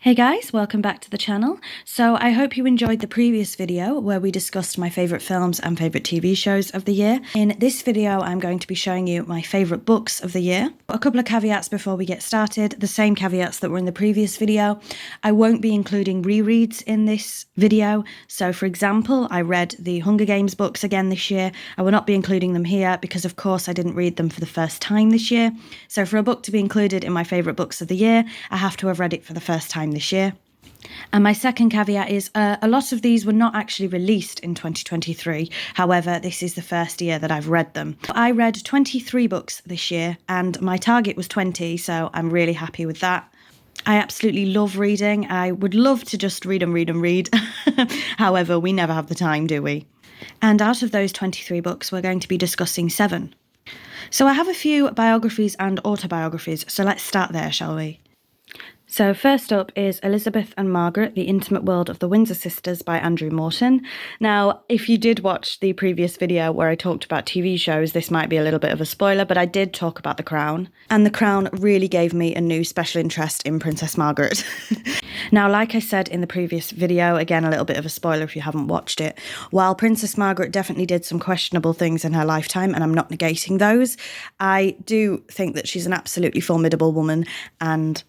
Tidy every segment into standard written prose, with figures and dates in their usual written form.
Hey guys, welcome back to the channel. So I hope you enjoyed the previous video where we discussed my favourite films and favourite TV shows of the year. In this video, I'm going to be showing you my favourite books of the year. A couple of caveats before we get started, the same caveats that were in the previous video. I won't be including rereads in this video. So for example, I read the Hunger Games books again this year. I will not be including them here because of course I didn't read them for the first time this year. So for a book to be included in my favourite books of the year, I have to have read it for the first time this year. And my second caveat is a lot of these were not actually released in 2023. However, this is the first year that I've read them. I read 23 books this year and my target was 20, so I'm really happy with that. I absolutely love reading. I would love to just read and read and read. However, we never have the time, do we? And out of those 23 books, we're going to be discussing 7. So I have a few biographies and autobiographies, so let's start there, shall we? So first up is Elizabeth and Margaret, The Intimate World of the Windsor Sisters by Andrew Morton. Now, if you did watch the previous video where I talked about TV shows, this might be a little bit of a spoiler, but I did talk about The Crown. And The Crown really gave me a new special interest in Princess Margaret. Now, like I said in the previous video, again, a little bit of a spoiler if you haven't watched it, while Princess Margaret definitely did some questionable things in her lifetime, and I'm not negating those, I do think that she's an absolutely formidable woman, and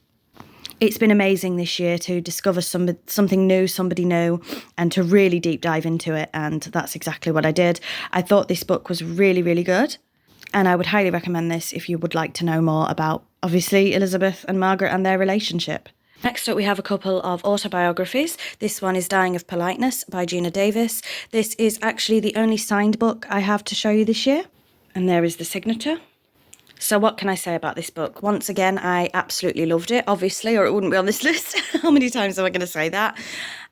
it's been amazing this year to discover something new, somebody new, and to really deep dive into it, and that's exactly what I did. I thought this book was really, really good, and I would highly recommend this if you would like to know more about, obviously, Elizabeth and Margaret and their relationship. Next up, we have a couple of autobiographies. This one is Dying of Politeness by Gina Davis. This is actually the only signed book I have to show you this year, and there is the signature. So what can I say about this book? Once again, I absolutely loved it, obviously, or it wouldn't be on this list. How many times am I going to say that?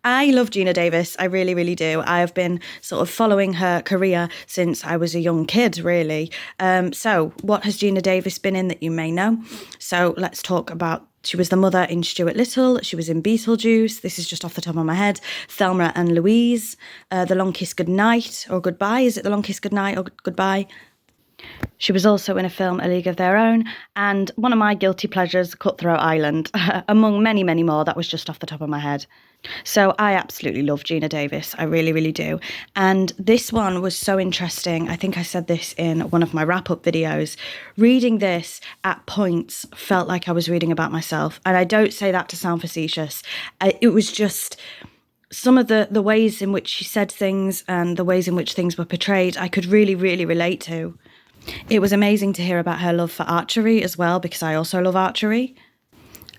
I love Gina Davis. I really, really do. I have been sort of following her career since I was a young kid, really. So what has Gina Davis been in that you may know? So let's talk about, she was the mother in Stuart Little. She was in Beetlejuice. This is just off the top of my head. Thelma and Louise. The Long Kiss Goodnight or Goodbye. Is it The Long Kiss Goodnight or Goodbye? She was also in a film, A League of Their Own, and one of my guilty pleasures, Cutthroat Island, among many, many more. That was just off the top of my head. So I absolutely love Gina Davis. I really, really do. And this one was so interesting. I think I said this in one of my wrap-up videos. Reading this at points felt like I was reading about myself. And I don't say that to sound facetious. It was just some of the ways in which she said things and the ways in which things were portrayed, I could really, really relate to. It was amazing to hear about her love for archery as well, because I also love archery.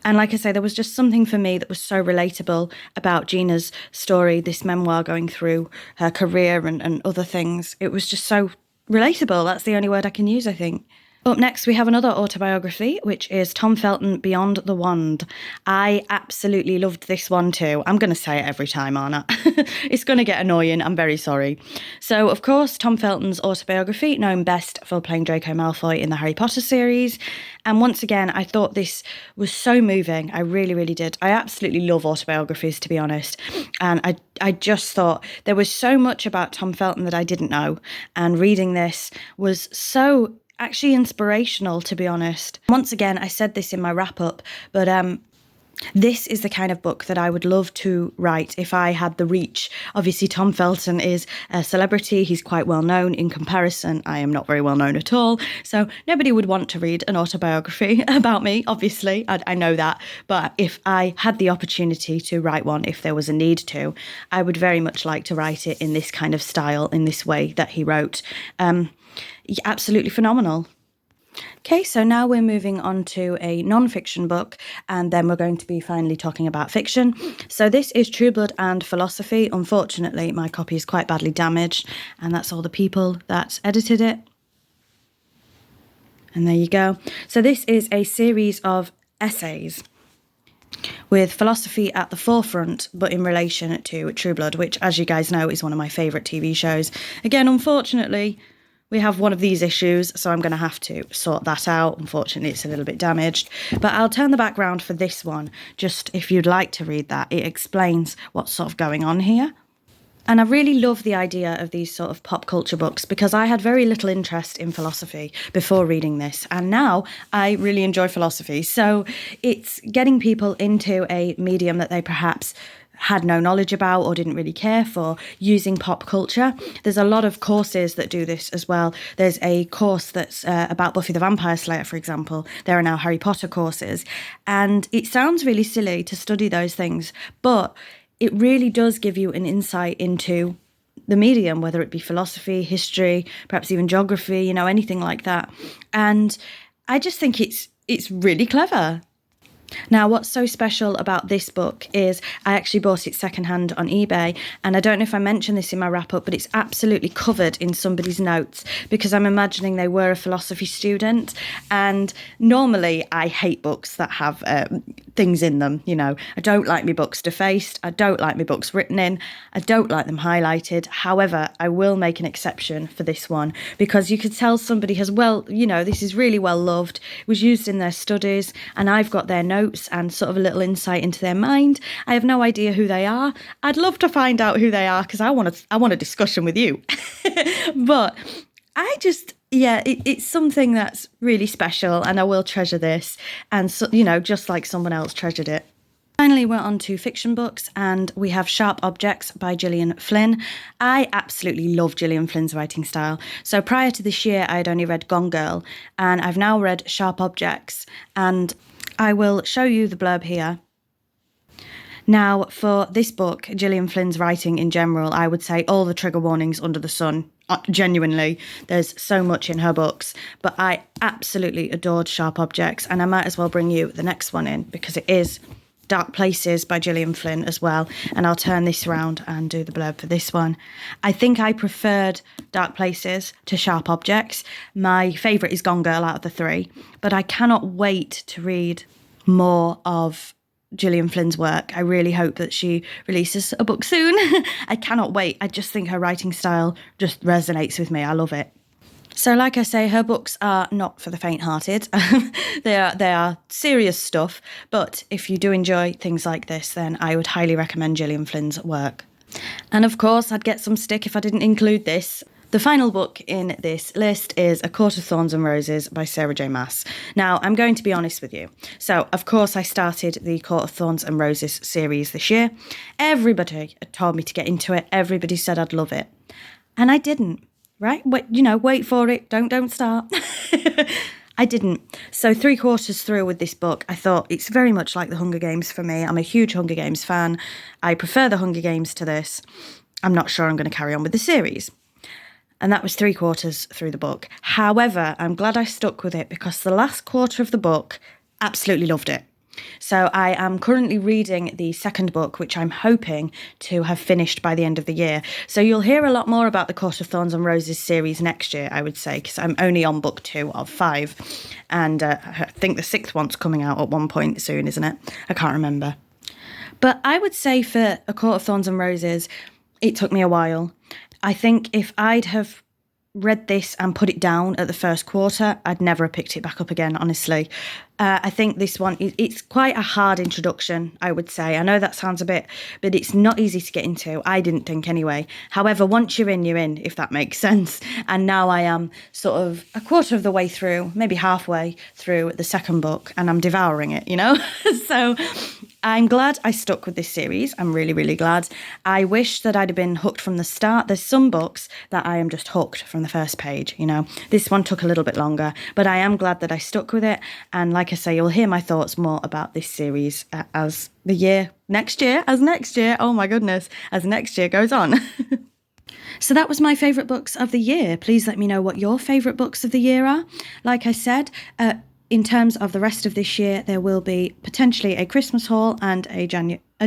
And like I say, there was just something for me that was so relatable about Gina's story, this memoir going through her career and other things. It was just so relatable. That's the only word I can use, I think. Up next, we have another autobiography, which is Tom Felton, Beyond the Wand. I absolutely loved this one too. I'm going to say it every time, aren't I? It's going to get annoying. I'm very sorry. So, of course, Tom Felton's autobiography, known best for playing Draco Malfoy in the Harry Potter series. And once again, I thought this was so moving. I really, really did. I absolutely love autobiographies, to be honest. And I just thought there was so much about Tom Felton that I didn't know. And reading this was so actually inspirational, to be honest. Once again, I said this in my wrap-up, but this is the kind of book that I would love to write if I had the reach. Obviously, Tom Felton is a celebrity. He's quite well known in comparison. I am not very well known at all. So nobody would want to read an autobiography about me, obviously. I know that. But if I had the opportunity to write one, if there was a need to, I would very much like to write it in this kind of style, in this way that he wrote. Absolutely phenomenal. Okay, so now we're moving on to a non-fiction book, and then we're going to be finally talking about fiction. So this is True Blood and Philosophy. Unfortunately, my copy is quite badly damaged, and that's all the people that edited it. And there you go. So this is a series of essays with philosophy at the forefront, but in relation to True Blood, which, as you guys know, is one of my favourite TV shows. Again, unfortunately, we have one of these issues, so I'm going to have to sort that out. Unfortunately, it's a little bit damaged. But I'll turn the background for this one, just if you'd like to read that. It explains what's sort of going on here. And I really love the idea of these sort of pop culture books because I had very little interest in philosophy before reading this. And now I really enjoy philosophy. So it's getting people into a medium that they perhaps had no knowledge about or didn't really care for, using pop culture. There's a lot of courses that do this as well. There's a course that's about Buffy the Vampire Slayer, for example. There are now Harry Potter courses. And it sounds really silly to study those things, but it really does give you an insight into the medium, whether it be philosophy, history, perhaps even geography, you know, anything like that. And I just think it's really clever. Now, what's so special about this book is I actually bought it secondhand on eBay, and I don't know if I mentioned this in my wrap-up, but it's absolutely covered in somebody's notes because I'm imagining they were a philosophy student, and normally I hate books that have things in them, you know. I don't like my books defaced, I don't like my books written in, I don't like them highlighted. However, I will make an exception for this one because you could tell somebody has, well, you know, this is really well loved, it was used in their studies, and I've got their notes and sort of a little insight into their mind. I have no idea who they are. I'd love to find out who they are because I want a discussion with you. But it's something that's really special, and I will treasure this, and so, you know, just like someone else treasured it. Finally, we're on to fiction books, and we have Sharp Objects by Gillian Flynn. I absolutely love Gillian Flynn's writing style. So prior to this year, I had only read Gone Girl, and I've now read Sharp Objects, and I will show you the blurb here. Now, for this book, Gillian Flynn's writing in general, I would say all the trigger warnings under the sun. Genuinely, there's so much in her books, but I absolutely adored Sharp Objects, and I might as well bring you the next one in because it is Dark Places by Gillian Flynn as well, and I'll turn this around and do the blurb for this one. I think I preferred Dark Places to Sharp Objects. My favourite is Gone Girl out of the three, but I cannot wait to read more of Gillian Flynn's work. I really hope that she releases a book soon. I cannot wait. I just think her writing style just resonates with me. I love it. So like I say, her books are not for the faint-hearted. They are serious stuff, but if you do enjoy things like this, then I would highly recommend Gillian Flynn's work. And of course, I'd get some stick if I didn't include this. The final book in this list is A Court of Thorns and Roses by Sarah J. Maas. Now, I'm going to be honest with you. So, of course, I started the Court of Thorns and Roses series this year. Everybody had told me to get into it. Everybody said I'd love it. And I didn't. Right? Wait for it. Don't start. I didn't. So 3/4 through with this book, I thought it's very much like The Hunger Games for me. I'm a huge Hunger Games fan. I prefer The Hunger Games to this. I'm not sure I'm going to carry on with the series. And that was 3/4 through the book. However, I'm glad I stuck with it because the last quarter of the book, absolutely loved it. So I am currently reading the second book, which I'm hoping to have finished by the end of the year. So you'll hear a lot more about the Court of Thorns and Roses series next year, I would say, because I'm only on book 2 of 5. And I think the 6th one's coming out at one point soon, isn't it? I can't remember. But I would say for A Court of Thorns and Roses, it took me a while. I think if I'd have read this and put it down at the first quarter, I'd never have picked it back up again, honestly. I think this one, it's quite a hard introduction, I would say. I know that sounds a bit, but it's not easy to get into. I didn't think anyway. However, once you're in, if that makes sense. And now I am sort of a quarter of the way through, maybe halfway through the second book, and I'm devouring it, you know? So I'm glad I stuck with this series. I'm really, really glad. I wish that I'd have been hooked from the start. There's some books that I am just hooked from the first page, you know. This one took a little bit longer, but I am glad that I stuck with it. And like I say, you'll hear my thoughts more about this series as next year goes on. So that was my favourite books of the year. Please let me know what your favourite books of the year are. Like I said, in terms of the rest of this year, there will be potentially a Christmas haul and a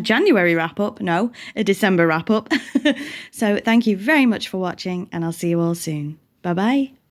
January wrap-up. No, a December wrap-up. So thank you very much for watching, and I'll see you all soon. Bye-bye.